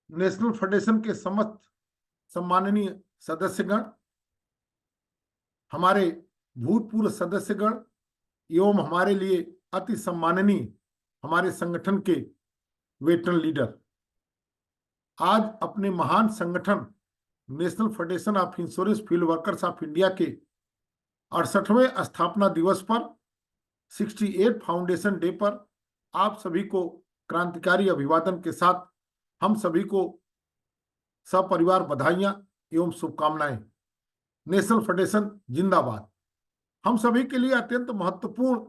National federation के समस्त सम्माननीय सदस्यगण, हमारे भूतपूर्व सदस्यगण एवं हमारे लिए अति सम्माननीय हमारे संगठन के वेटरन लीडर, आज अपने महान संगठन national federation of insurance field workers of India के 68वें स्थापना दिवस पर 68 फाउंडेशन डे पर आप सभी को क्रांतिकारी अभिवादन के साथ हम सभी को सपरिवार बधाइयां एवं शुभकामनाएं। नेशनल फेडरेशन जिंदाबाद। हम सभी के लिए अत्यंत महत्वपूर्ण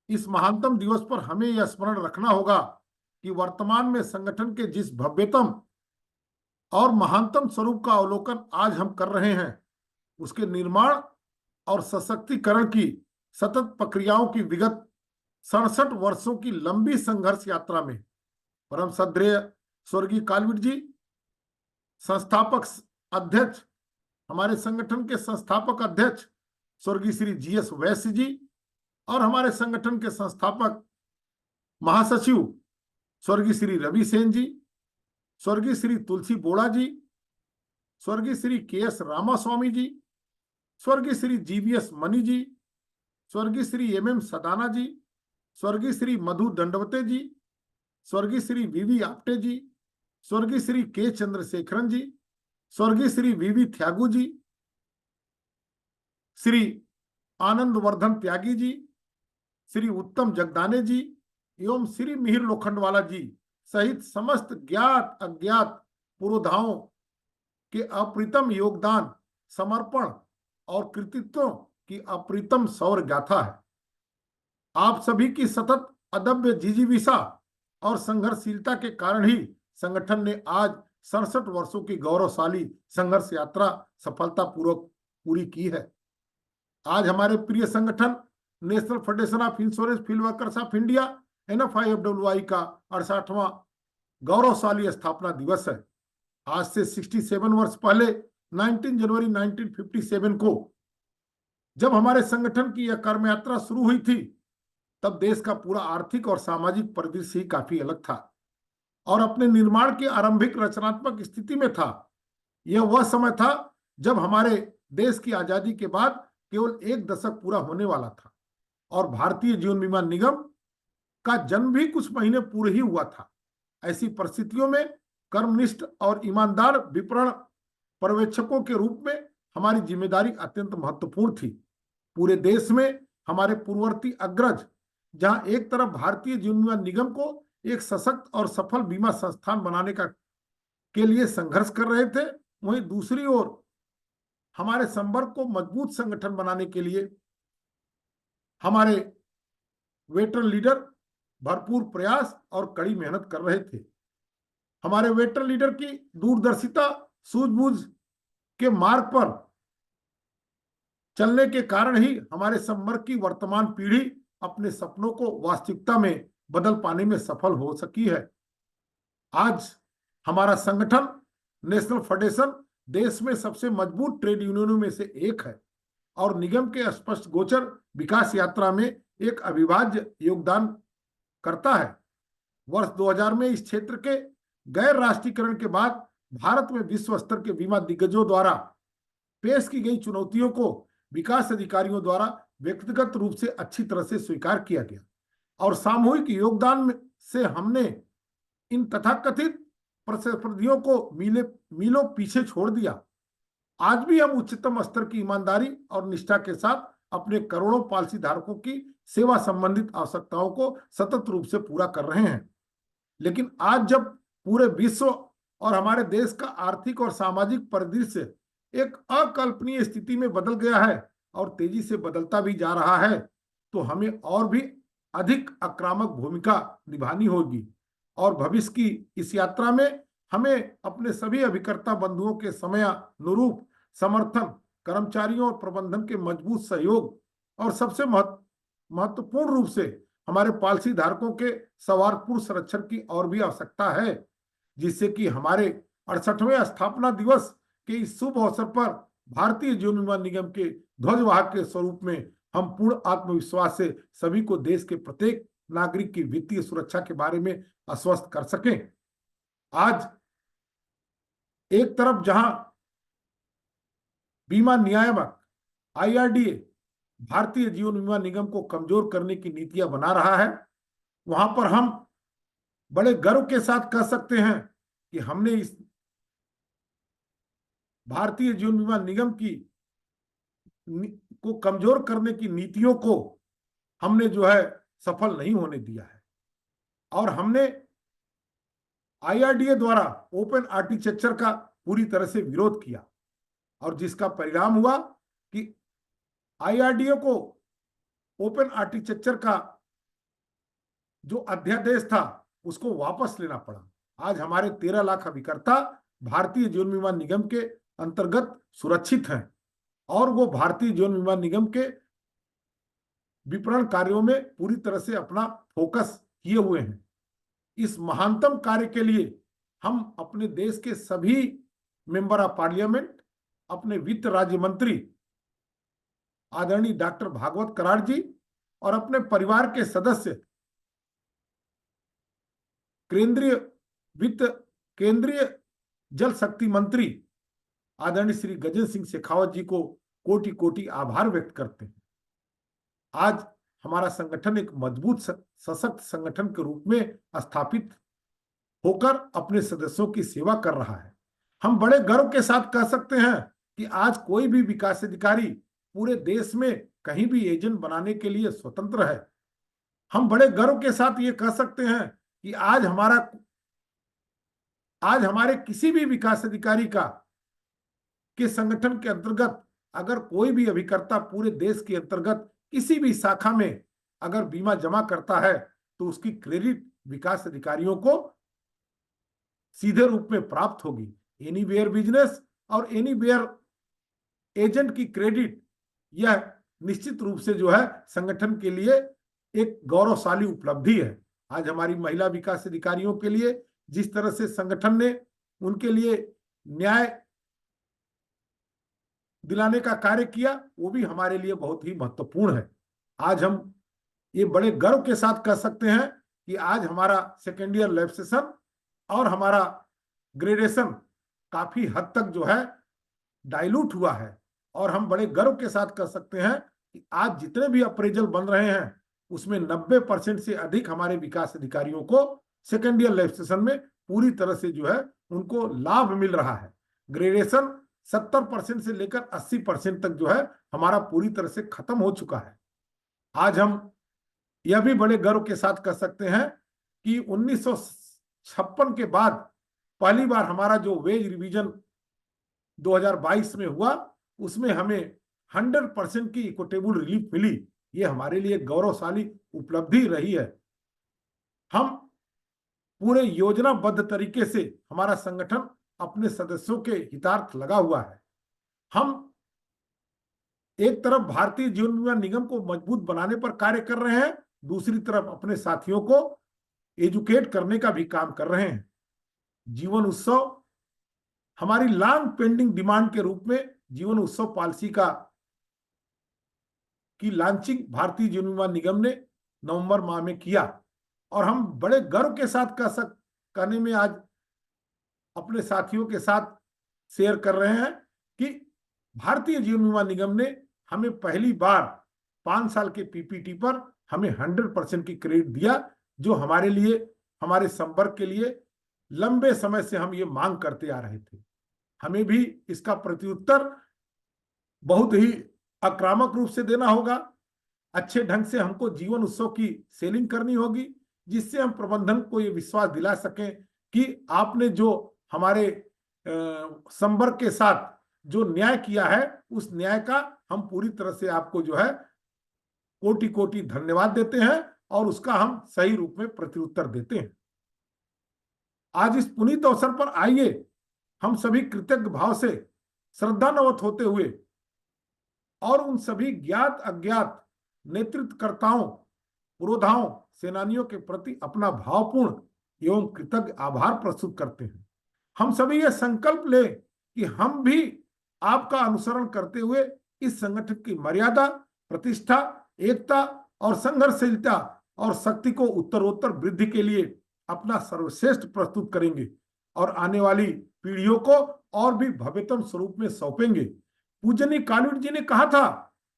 इस महानतम दिवस पर हमें यह स्मरण रखना होगा कि वर्तमान में संगठन के जिस भव्यतम और महानतम स्वरूप का अवलोकन आज हम कर रहे हैं, उसके निर्माण और सशक्तिकरण की सतत प्रक्रियाओं की विगत 67 वर्षों की लंबी संघर्ष यात्रा में परम श्रद्धेय स्वर्गीय कालवीर जी, संस्थापक अध्यक्ष, हमारे संगठन के संस्थापक अध्यक्ष स्वर्गीय श्री जीएस वैश्य जी और हमारे संगठन के संस्थापक महासचिव स्वर्गीय श्री रवि सेन जी, स्वर्गीय श्री तुलसी बोड़ा जी, स्वर्गीय श्री के.एस. रामास्वामी जी, स्वर्गीय श्री जीवीएस मनी जी, स्वर्गीय श्री एम.एम. सदाना जी, स्वर्गीय श्री मधु दंडवते जी, स्वर्गीय श्री वीवी आप्टे जी, स्वर्गीय श्री के चंद्रशेखरन जी, स्वर्गीय श्री वीवी थ्यागू जी, श्री आनंद वर्धन त्यागी जी, श्री उत्तम जगदाने जी एवं श्री मिहिर लोखंडवाला जी सहित समस्त ज्ञात अज्ञात पुरोधाओं के अप्रितम योगदान, समर्पण और कृतित्वों की अप्रितम शौर्य गाथा है। आप सभी की सतत अदम्य जिजीविषा और संघर्षशीलता के कारण ही संगठन ने आज 67 वर्षों की गौरवशाली संघर्ष यात्रा सफलतापूर्वक पूरी की है। आज हमारे प्रिय संगठन national federation of insurance field workers of India NFIFWI का 68वां गौरवशाली स्थापना दिवस है। आज से 67 वर्ष पहले 19 जनवरी 1957 को जब हमारे संगठन की यह कर्म यात्रा शुरू हुई थी, तब देश का पूरा आर्थिक और सामाजिक परिदृश्य ही काफी अलग था और अपने निर्माण की आरंभिक रचनात्मक स्थिति में था। यह वह समय था जब हमारे देश की आजादी के बाद केवल 1 दशक पूरा होने वाला था और भारतीय जीवन बीमा निगम का जन्म भी कुछ महीने पूर्व ही हुआ था। ऐसी परिस्थितियों में कर्मनिष्ठ और ईमानदार विपणन पर्यवेक्षकों के रूप में हमारी जिम्मेदारी अत्यंत महत्वपूर्ण थी। पूरे देश में हमारे पूर्ववर्ती अग्रज जहां एक तरफ भारतीय जीवन बीमा निगम को एक सशक्त और सफल बीमा संस्थान बनाने के लिए संघर्ष कर रहे थे, वहीं दूसरी ओर हमारे संवर्ग को मजबूत संगठन बनाने के लिए हमारे वेटरन लीडर भरपूर प्रयास और कड़ी मेहनत कर रहे थे। हमारे वेटरन लीडर की दूरदर्शिता, सूझबूझ के मार्ग पर चलने के कारण ही हमारे संवर्ग की वर्तमान पीढ़ी अपने सपनों को वास्तविकता में बदल पाने में सफल हो सकी है। आज हमारा संगठन नेशनल फेडरेशन देश में सबसे मजबूत ट्रेड यूनियनों में से एक है और निगम के स्पष्ट गोचर विकास यात्रा में एक अविभाज्य योगदान करता है। वर्ष 2000 में इस क्षेत्र के गैर राष्ट्रीयकरण के बाद भारत में विश्व स्तर के बीमा दिग्गजों द्वारा पेश की गई चुनौतियों को विकास अधिकारियों द्वारा व्यक्तिगत रूप से अच्छी तरह से स्वीकार किया गया और सामूहिक योगदान से हमने इन तथाकथित प्रतिस्पर्धियों को मीलों पीछे छोड़ दिया। आज भी हम उच्चतम स्तर की ईमानदारी और निष्ठा के साथ अपने करोड़ों पॉलिसी धारकों की सेवा संबंधित आवश्यकताओं को सतत रूप से पूरा कर रहे हैं। लेकिन आज जब पूरे विश्व और हमारे देश का आर्थिक और सामाजिक परिदृश्य एक अकल्पनीय स्थिति में बदल गया है और तेजी से बदलता भी जा रहा है, तो हमें और भी अधिक आक्रामक भूमिका निभानी होगी और भविष्य की इस यात्रा में हमें अपने सभी अभिकर्ता बंधुओं के समयानुरूप समर्थन, कर्मचारियों और प्रबंधन के मजबूत सहयोग और सबसे महत्वपूर्ण रूप से हमारे पॉलिसी धारकों के सवारपूर्ण संरक्षण की और भी आवश्यकता है, जिससे कि हमारे 68वें स्थापना दिवस के इस शुभ अवसर पर भारतीय जीवन बीमा निगम के ध्वजवाहक के स्वरूप में हम पूर्ण आत्मविश्वास से सभी को देश के प्रत्येक नागरिक की वित्तीय सुरक्षा के बारे में आश्वस्त कर सकें। आज एक तरफ जहां बीमा नियामक आईआरडीए भारतीय जीवन बीमा निगम को कमजोर करने की नीतियां बना रहा है, वहां पर हम बड़े गर्व के साथ कह सकते हैं कि हमने इस भारतीय जीवन बीमा निगम की को कमजोर करने की नीतियों को हमने जो है सफल नहीं होने दिया है। और हमने आईआरडीए द्वारा ओपन आर्किटेक्चर का पूरी तरह से विरोध किया, और जिसका परिणाम हुआ कि आईआरडीए को ओपन आर्किटेक्चर का जो अध्यादेश था उसको वापस लेना पड़ा। आज हमारे 13 लाख अभिकर्ता भारतीय जीवन बीमा निगम के अंतर्गत सुरक्षित हैं, और वो भारतीय जीवन बीमा निगम के विपणन कार्यों में पूरी तरह से अपना फोकस किए हुए हैं। इस महानतम कार्य के लिए हम अपने देश के सभी मेंबर ऑफ पार्लियामेंट, अपने वित्त राज्य मंत्री आदरणीय डॉक्टर भागवत कराड़ जी और अपने परिवार के सदस्य केंद्रीय जल शक्ति मंत्री आदरणीय श्री गजेंद्र सिंह शेखावत जी को कोटि कोटि आभार व्यक्त करते हैं। आज हमारा संगठन एक मजबूत सशक्त संगठन के रूप में स्थापित होकर अपने सदस्यों की सेवा कर रहा है। हम बड़े गर्व के साथ कह सकते हैं कि आज कोई भी विकास अधिकारी पूरे देश में कहीं भी एजेंट बनाने के लिए स्वतंत्र है। हम बड़े गर्व के साथ ये कह सकते हैं कि आज हमारे किसी भी विकास अधिकारी के संगठन के अंतर्गत अगर कोई भी अभिकर्ता पूरे देश के अंतर्गत किसी भी शाखा में अगर बीमा जमा करता है तो उसकी क्रेडिट विकास अधिकारियों को सीधे रूप में प्राप्त होगी। एनीवेयर बिजनेस और एनीवेयर एजेंट की क्रेडिट यह निश्चित रूप से जो है संगठन के लिए एक गौरवशाली उपलब्धि है। आज हमारी महिला विकास अधिकारियों के लिए जिस तरह से संगठन ने उनके लिए न्याय दिलाने का कार्य किया, वो भी हमारे लिए बहुत ही महत्वपूर्ण है। आज हम ये बड़े गर्व के साथ कह सकते हैं कि आज हमारा सेकेंड ईयर लैब सेशन और हमारा ग्रेजुएशन काफी हद तक जो है डाइल्यूट हुआ है, और हम बड़े गर्व के साथ कह सकते हैं कि आज जितने भी अप्रेजल बन रहे हैं उसमें 90% से अधिक हमारे विकास अधिकारियों को सेकेंड ईयर लैब सेशन में पूरी तरह से जो है उनको लाभ मिल रहा है। ग्रेजुएशन 70% से लेकर 80% तक जो है हमारा पूरी तरह से खत्म हो चुका है। आज हम यह भी बड़े गर्व के साथ कह सकते हैं कि 1956 के बाद पहली बार हमारा जो वेज रिवीजन 2022 में हुआ उसमें हमें 100% की इक्विटेबल रिलीफ मिली। ये हमारे लिए गौरवशाली उपलब्धि रही है। हम पूरे योजनाबद्ध तरीके से हमारा संगठन अपने सदस्यों के हितार्थ लगा हुआ है। हम एक तरफ भारतीय जीवन बीमा निगम को मजबूत बनाने पर कार्य कर रहे हैं, दूसरी तरफ अपने साथियों को एजुकेट करने का भी काम कर रहे हैं। जीवन उत्सव हमारी लॉन्ग पेंडिंग डिमांड के रूप में जीवन उत्सव पॉलिसी की लॉन्चिंग भारतीय जीवन बीमा निगम ने नवंबर माह में किया, और हम बड़े गर्व के साथ कहने में आज अपने साथियों के साथ शेयर कर रहे हैं कि भारतीय जीवन बीमा निगम ने हमें पहली बार 5 साल के पीपीटी पर हमें 100% की क्रेडिट दिया, जो हमारे लिए, हमारे संपर्क के लिए लंबे समय से हम ये मांग करते आ रहे थे। हमें भी इसका प्रत्युत्तर बहुत ही आक्रामक रूप से देना होगा। अच्छे ढंग से हमको जीवन उत्सव की सेलिंग करनी होगी, जिससे हम प्रबंधन को ये विश्वास दिला सकें कि आपने जो हमारे संपर्क के साथ जो न्याय किया है उस न्याय का हम पूरी तरह से आपको जो है कोटि कोटि धन्यवाद देते हैं, और उसका हम सही रूप में प्रत्युत्तर देते हैं। आज इस पुनीत अवसर पर आइए हम सभी कृतज्ञ भाव से श्रद्धानवत होते हुए और उन सभी ज्ञात अज्ञात नेतृत्वकर्ताओं, पुरोधाओं, सेनानियों के प्रति अपना भावपूर्ण एवं कृतज्ञ आभार प्रस्तुत करते हैं। हम सभी ये संकल्प ले कि हम भी आपका अनुसरण करते हुए इस संगठन की मर्यादा, प्रतिष्ठा, एकता और संघर्षशीलता और शक्ति को उत्तरोत्तर वृद्धि के लिए अपना सर्वश्रेष्ठ प्रस्तुत करेंगे, और आने वाली पीढ़ियों को और भी भव्यतम स्वरूप में सौंपेंगे। पूजनीय कालीन जी ने कहा था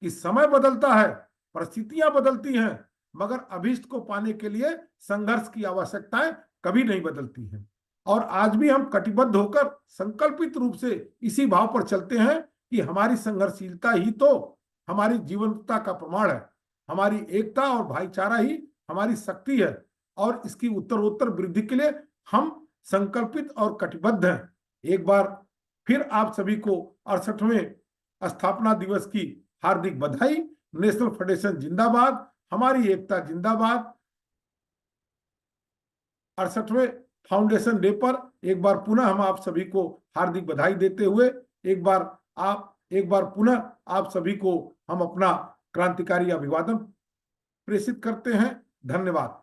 कि समय बदलता है, परिस्थितियां बदलती हैं, मगर अभीष्ट को पाने के लिए संघर्ष की आवश्यकताएं कभी नहीं बदलती हैं। और आज भी हम कटिबद्ध होकर संकल्पित रूप से इसी भाव पर चलते हैं कि हमारी संघर्षशीलता ही तो हमारी जीवंतता का प्रमाण है, हमारी एकता और भाईचारा ही हमारी शक्ति है, और इसकी उत्तरोत्तर वृद्धि के लिए हम संकल्पित और कटिबद्ध हैं। एक बार फिर आप सभी को 68वें स्थापना दिवस की हार्दिक बधाई। नेशनल फेडरेशन जिंदाबाद, हमारी एकता जिंदाबाद। 68वें फाउंडेशन डे पर एक बार पुनः हम आप सभी को हार्दिक बधाई देते हुए एक बार पुनः आप सभी को हम अपना क्रांतिकारी अभिवादन प्रेषित करते हैं। धन्यवाद।